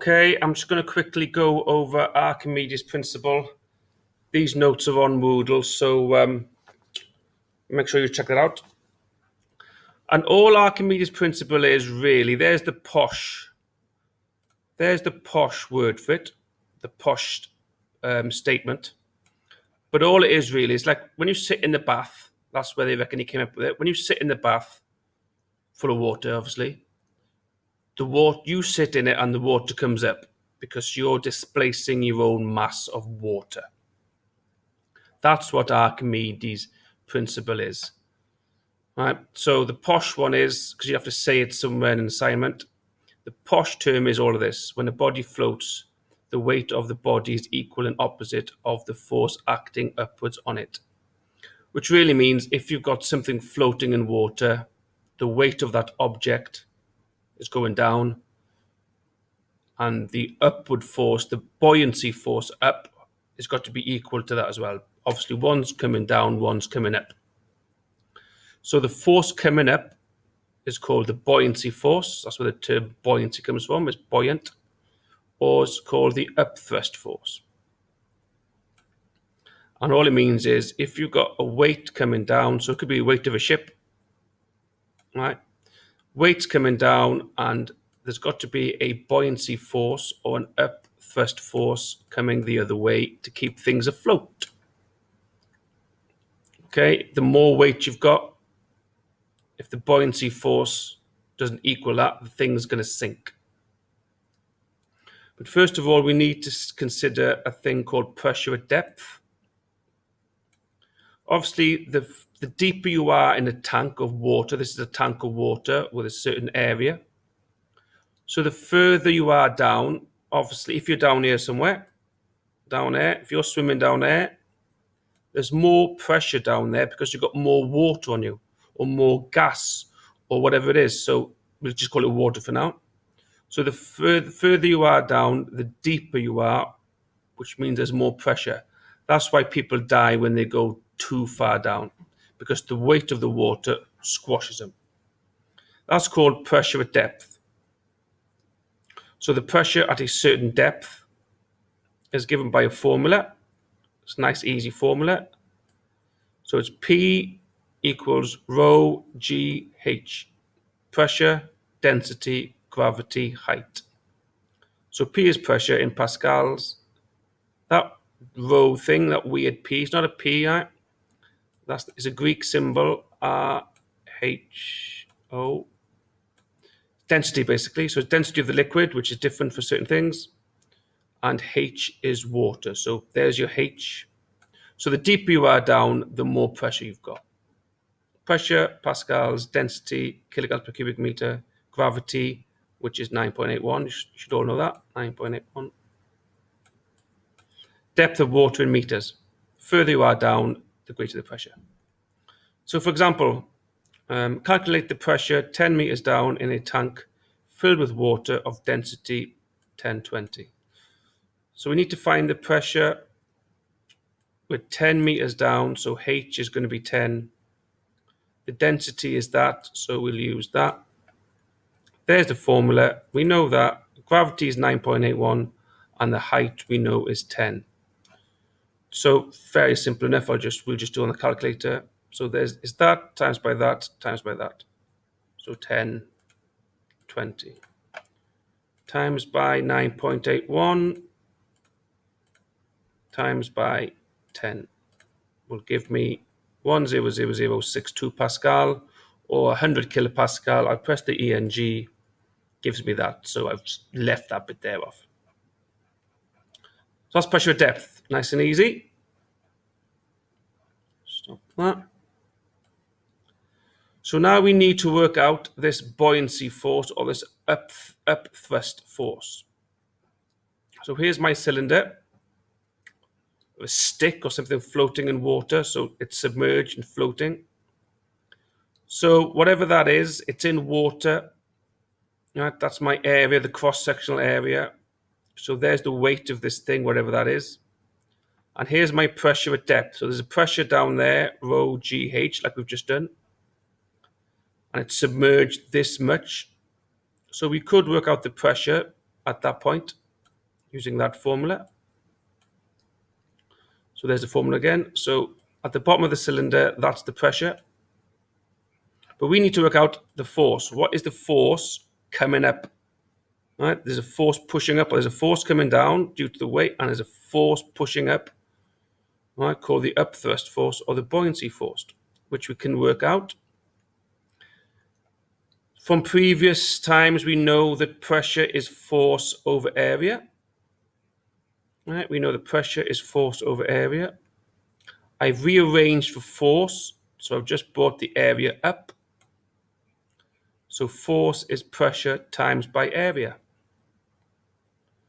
Okay, I'm just going to quickly go over Archimedes Principle. These notes are on Moodle, so make sure you check that out. And all Archimedes Principle is really, there's the posh word for it, the posh statement. But all it is really is like when you sit in the bath, that's where they reckon he came up with it. When you sit in the bath, full of water, obviously, you sit in it and the water comes up because you're displacing your own mass of water. That's what Archimedes' principle is. Right. So the posh one is, because you have to say it somewhere in an assignment, the posh term is all of this. When a body floats, the weight of the body is equal and opposite of the force acting upwards on it. Which really means if you've got something floating in water, the weight of that object is going down, and the upward force, the buoyancy force up, has got to be equal to that as well. Obviously, one's coming down, one's coming up. So the force coming up is called the buoyancy force. That's where the term buoyancy comes from, it's buoyant. Or it's called the upthrust force. And all it means is if you've got a weight coming down, so it could be the weight of a ship, right? Weight's coming down and there's got to be a buoyancy force or an upthrust force coming the other way to keep things afloat. Okay, the more weight you've got, if the buoyancy force doesn't equal that, the thing's going to sink. But first of all, we need to consider a thing called pressure at depth. Obviously, the deeper you are in a tank of water, this is a tank of water with a certain area. So the further you are down, obviously, if you're down here somewhere, down there, if you're swimming down there, there's more pressure down there because you've got more water on you or more gas or whatever it is. So we'll just call it water for now. So the further you are down, the deeper you are, which means there's more pressure. That's why people die when they go too far down, because the weight of the water squashes them. That's called pressure at depth. So the pressure at a certain depth is given by a formula. It's a nice, easy formula. So it's P equals rho GH. Pressure, density, gravity, height. So P is pressure in pascals. That rho thing, that weird P, it's not a P, right? It's a Greek symbol, RHO. Density, basically. So it's density of the liquid, which is different for certain things. And H is water. So there's your H. So the deeper you are down, the more pressure you've got. Pressure, pascals, density, kilograms per cubic meter, gravity, which is 9.81. You should all know that, 9.81. Depth of water in meters. Further you are down, the greater the pressure. So for example, calculate the pressure 10 meters down in a tank filled with water of density 1020. So we need to find the pressure with 10 meters down, so H is going to be 10. The density is that, so we'll use that. There's the formula. We know that gravity is 9.81 and the height we know is 10. So very simple enough. We'll just do on the calculator. So is that times by that times by that. So 10, 20 times by 9.81 times by 10 will give me 1,000,62 Pascal or 100 kilopascal. I press the ENG, gives me that. So I've left that bit there off. So that's pressure at depth, nice and easy. Stop that. So now we need to work out this buoyancy force or this upthrust force. So here's my cylinder, a stick or something floating in water, so it's submerged and floating. So whatever that is, it's in water. Right, that's my area, the cross-sectional area. So there's the weight of this thing, whatever that is. And here's my pressure at depth. So there's a pressure down there, rho GH, like we've just done. And it's submerged this much. So we could work out the pressure at that point using that formula. So there's the formula again. So at the bottom of the cylinder, that's the pressure. But we need to work out the force. What is the force coming up? Right? There's a force pushing up, or there's a force coming down due to the weight, and there's a force pushing up, right, called the upthrust force or the buoyancy force, which we can work out. From previous times, we know that pressure is force over area. Right? We know that pressure is force over area. I've rearranged for force, so I've just brought the area up. So force is pressure times by area.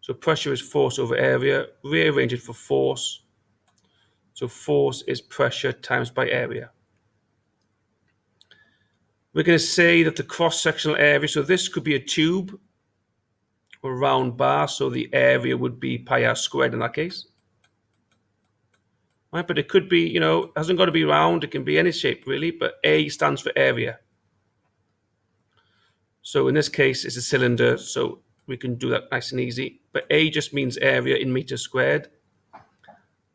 So pressure is force over area, rearrange it for force. So force is pressure times by area. We're going to say that the cross-sectional area, so this could be a tube or a round bar, so the area would be pi r squared in that case. Right, but it could be, it hasn't got to be round, it can be any shape really, but A stands for area. So in this case, it's a cylinder, so we can do that nice and easy. But A just means area in meters squared.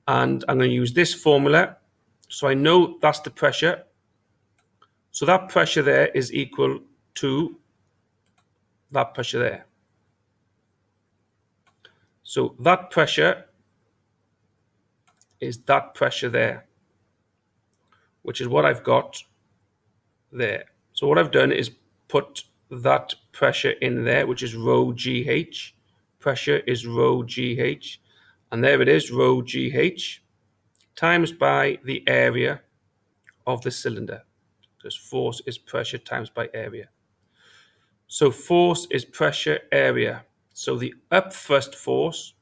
And I'm going to use this formula. So I know that's the pressure. So that pressure there is equal to that pressure there. So that pressure is that pressure there, which is what I've got there. So what I've done is put that pressure in there, which is rho GH. Pressure is rho GH. And there it is, rho GH, times by the area of the cylinder. Because force is pressure times by area. So force is pressure area. So the upthrust force,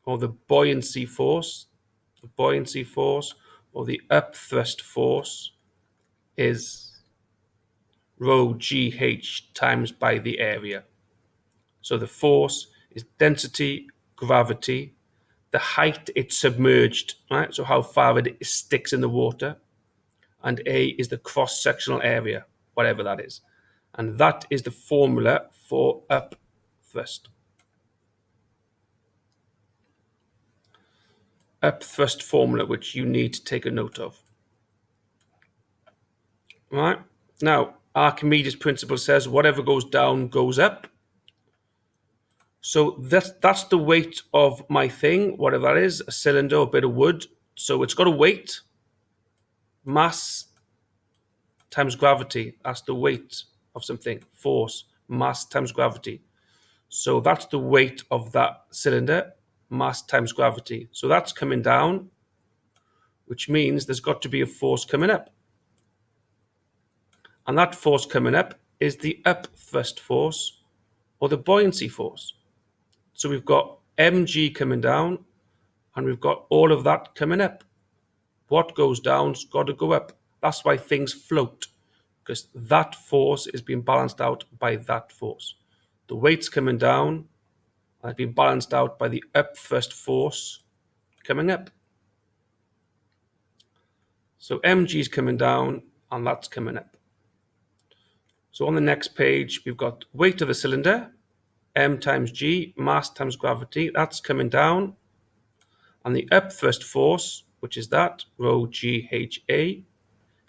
or the buoyancy force, or the upthrust force is rho GH times by the area. So the force is density, gravity, the height it's submerged, right? So how far it sticks in the water. And A is the cross-sectional area, whatever that is. And that is the formula for upthrust. Upthrust formula, which you need to take a note of. Right? Now, Archimedes Principle says whatever goes down goes up. So that's the weight of my thing, whatever that is, a cylinder or a bit of wood. So it's got a weight, mass times gravity. That's the weight of something, force, mass times gravity. So that's the weight of that cylinder, mass times gravity. So that's coming down, which means there's got to be a force coming up. And that force coming up is the upthrust force or the buoyancy force. So we've got mg coming down and we've got all of that coming up. What goes down's got to go up. That's why things float, because that force is being balanced out by that force. The weight's coming down and it's being balanced out by the upthrust force coming up. So mg is coming down and that's coming up. So on the next page, we've got weight of the cylinder, m times g, mass times gravity, that's coming down. And the upthrust force, which is that, rho GHA,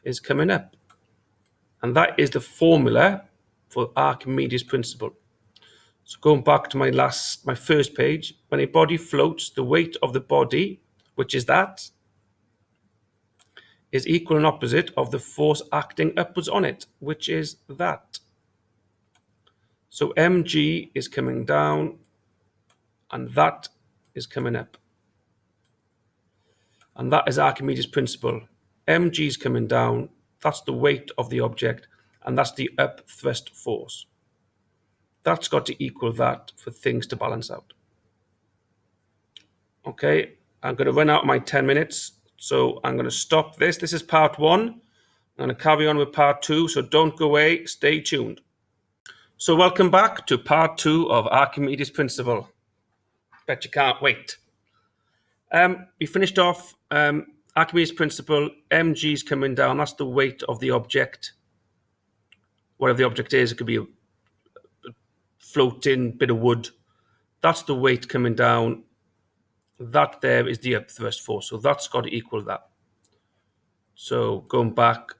is coming up. And that is the formula for Archimedes Principle. So going back to my first page, when a body floats, the weight of the body, which is that, is equal and opposite of the force acting upwards on it, which is that. So mg is coming down and that is coming up. And that is Archimedes' principle. Mg is coming down, that's the weight of the object, and that's the upthrust force. That's got to equal that for things to balance out. Okay, I'm going to run out my 10 minutes, so I'm going to stop this. This is part 1. I'm going to carry on with part 2, so don't go away, stay tuned. So welcome back to part 2 of Archimedes' Principle. Bet you can't wait. We finished off Archimedes' Principle, mg is coming down, that's the weight of the object. Whatever the object is, it could be a floating bit of wood, That's the weight coming down. That there is the upthrust force. So that's got to equal that. So going back,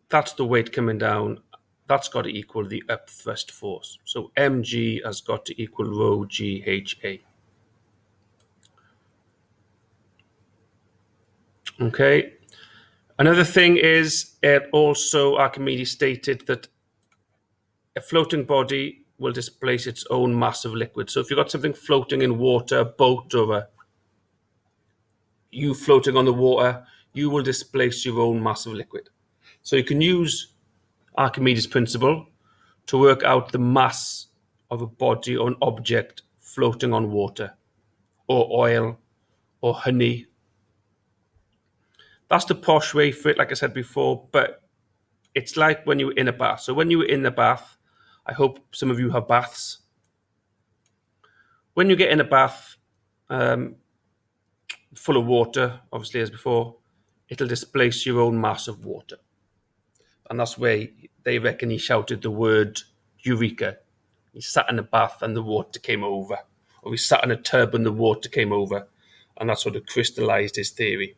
that's the weight coming down. That's got to equal the upthrust force. So mg has got to equal rho GHA. Okay. Another thing is, also Archimedes stated that a floating body will displace its own mass of liquid. So if you've got something floating in water, a boat, or you floating on the water, you will displace your own mass of liquid. So you can use Archimedes' principle to work out the mass of a body or an object floating on water, or oil, or honey. That's the posh way for it, like I said before, but it's like when you're in a bath. So when you're in the bath, I hope some of you have baths. When you get in a bath full of water, obviously as before, it'll displace your own mass of water. And that's where they reckon he shouted the word eureka. He sat in a bath and the water came over. Or he sat in a tub and the water came over. And that's sort of crystallized his theory.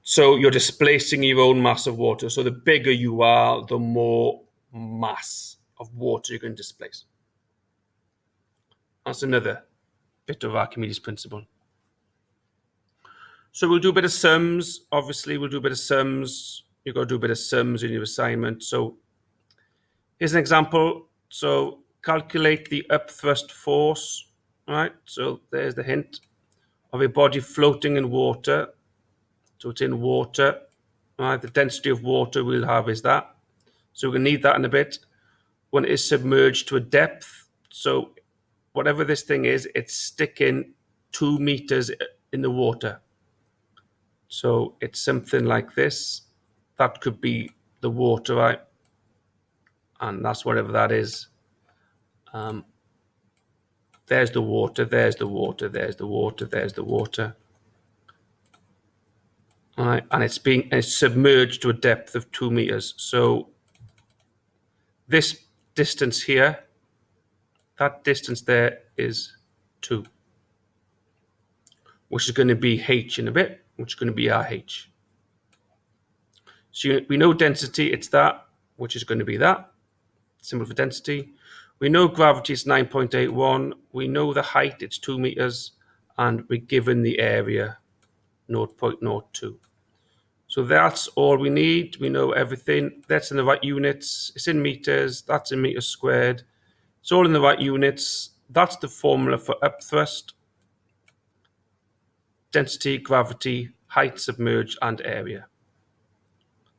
So you're displacing your own mass of water. So the bigger you are, the more mass of water you can displace. That's another bit of Archimedes' principle. So we'll do a bit of sums. Obviously, we'll do a bit of sums. You've got to do a bit of sums in your assignment. So here's an example. So calculate the upthrust force. All right, so there's the hint of a body floating in water. So it's in water. All right, the density of water we'll have is that. So we're going to need that in a bit. When it is submerged to a depth, so whatever this thing is, it's sticking 2 meters in the water. So it's something like this. That could be the water, right? And that's whatever that is. There's the water, there's the water, there's the water, there's the water. All right, and it's submerged to a depth of 2 meters. So this distance here, that distance there is 2, which is going to be h in a bit, which is going to be RH. So we know density, it's that, which is going to be that, symbol for density. We know gravity is 9.81. We know the height, it's 2 meters, and we're given the area, 0.02. So that's all we need. We know everything. That's in the right units. It's in meters. That's in meters squared. It's all in the right units. That's the formula for upthrust, density, gravity, height, submerged, and area.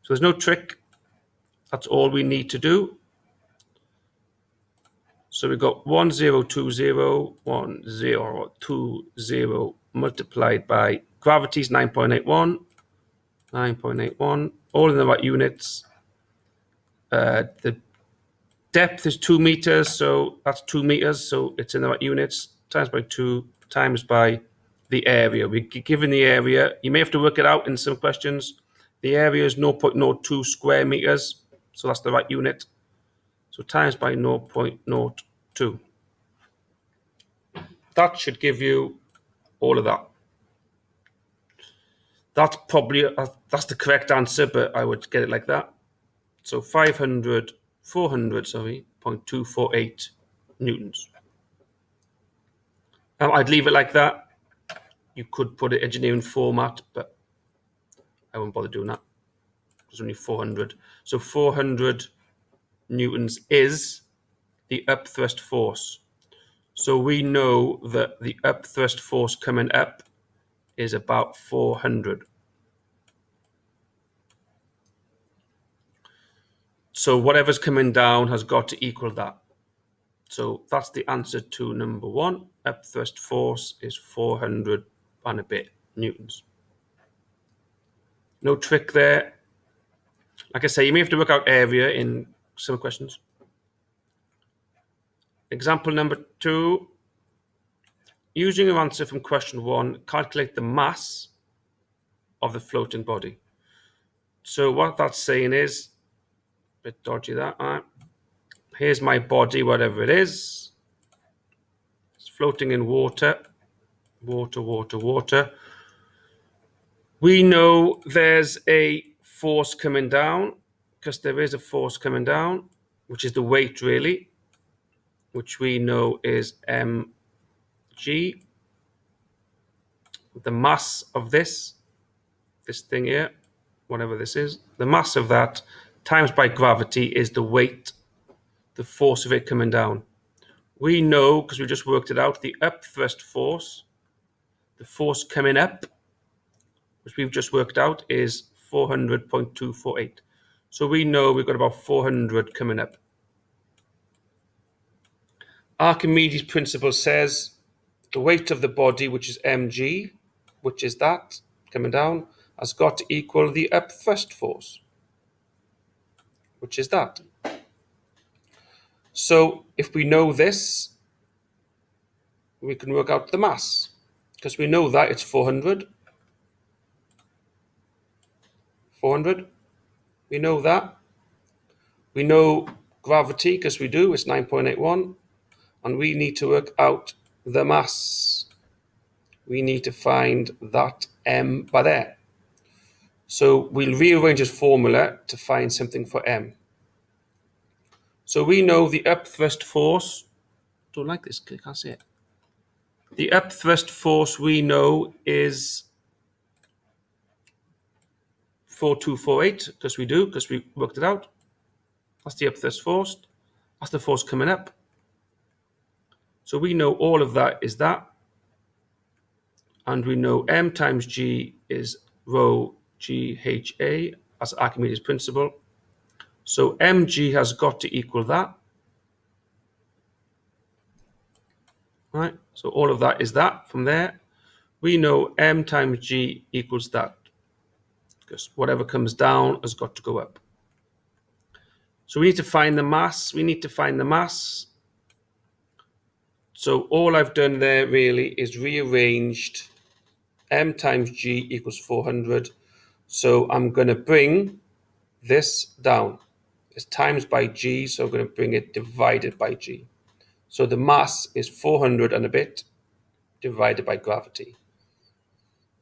So there's no trick. That's all we need to do. So we've got 1020, 1020 multiplied by gravity is 9.81, 9.81, all in the right units. The depth is 2 meters, so that's 2 meters, so it's in the right units, times by 2, times by the area. We're given the area. You may have to work it out in some questions. The area is 0.02 square meters, so that's the right unit. So times by 0.02. That should give you all of that. That's probably, that's the correct answer, but I would get it like that. So 0.248 newtons. I'd leave it like that. You could put it engineering format, but I won't bother doing that. There's only 400. So 400 newtons is the upthrust force. So we know that the upthrust force coming up is about 400. So whatever's coming down has got to equal that. So that's the answer to number 1. Upthrust force is 400 and a bit newtons. No trick there. Like I say, you may have to work out area in some questions. Example number 2. Using your answer from question 1, calculate the mass of the floating body. So what that's saying is, a bit dodgy that, all right? Here's my body, whatever it is. floating in water, water. We know there's a force coming down, because there is a force coming down, which is the weight really, which we know is mg. The mass of this thing here, whatever this is, the mass of that times by gravity is the weight, the force of it coming down. We know, because we just worked it out, the upthrust force, the force coming up, which we've just worked out, is 400.248. So we know we've got about 400 coming up. Archimedes Principle says the weight of the body, which is mg, which is that coming down, has got to equal the upthrust force, which is that. So if we know this, we can work out the mass, because we know that it's 400. 400. We know that. We know gravity, because we do, it's 9.81. And we need to work out the mass. We need to find that m by there. So we'll rearrange this formula to find something for m. So we know the upthrust force. Don't like this, I can't see it. The upthrust force we know is 4248, because we worked it out. That's the upthrust force. That's the force coming up. So we know all of that is that. And we know m times g is rho GHA as Archimedes principle. So mg has got to equal that. Right? So all of that is that from there. We know m times g equals that, because whatever comes down has got to go up. So we need to find the mass. So all I've done there really is rearranged m times g equals 400. So I'm going to bring this down. It's times by g, so I'm going to bring it divided by g. So the mass is 400 and a bit divided by gravity.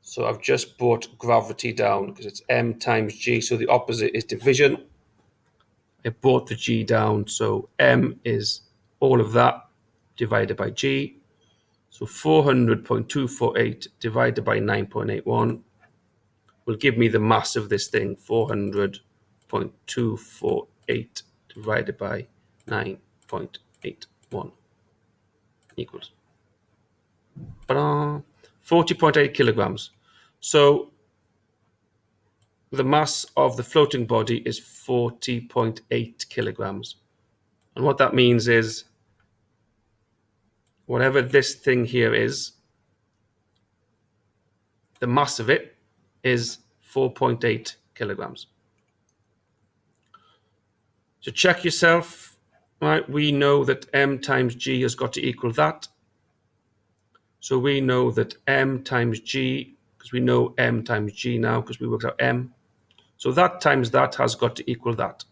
So I've just brought gravity down because it's m times g, so the opposite is division. I brought the g down, so m is all of that divided by g. So 400.248 divided by 9.81 will give me the mass of this thing, 400.248 divided by 9.81 equals 40.8 kilograms. So the mass of the floating body is 40.8 kilograms. And what that means is whatever this thing here is, the mass of it is 4.8 kilograms. So check yourself, right? We know that m times g has got to equal that. So we know that m times g, because we know m times g now, because we worked out m. So that times that has got to equal that,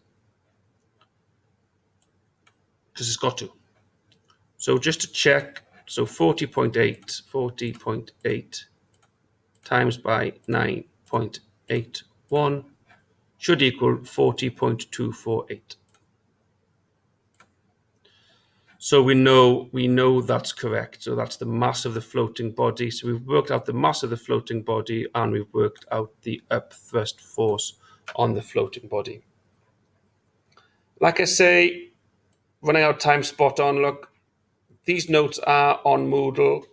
because it's got to. So just to check, so 40.8 times by 9.81 should equal 40.248. So we know that's correct. So that's the mass of the floating body. So we've worked out the mass of the floating body, and we've worked out the upthrust force on the floating body. Like I say, running out of time, spot on. Look, these notes are on Moodle.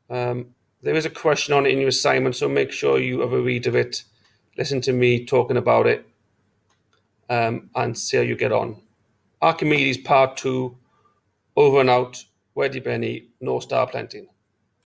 There is a question on it in your assignment, so make sure you have a read of it, listen to me talking about it, and see how you get on. Archimedes Part 2, over and out. Wedi Benny, North Star Plenty.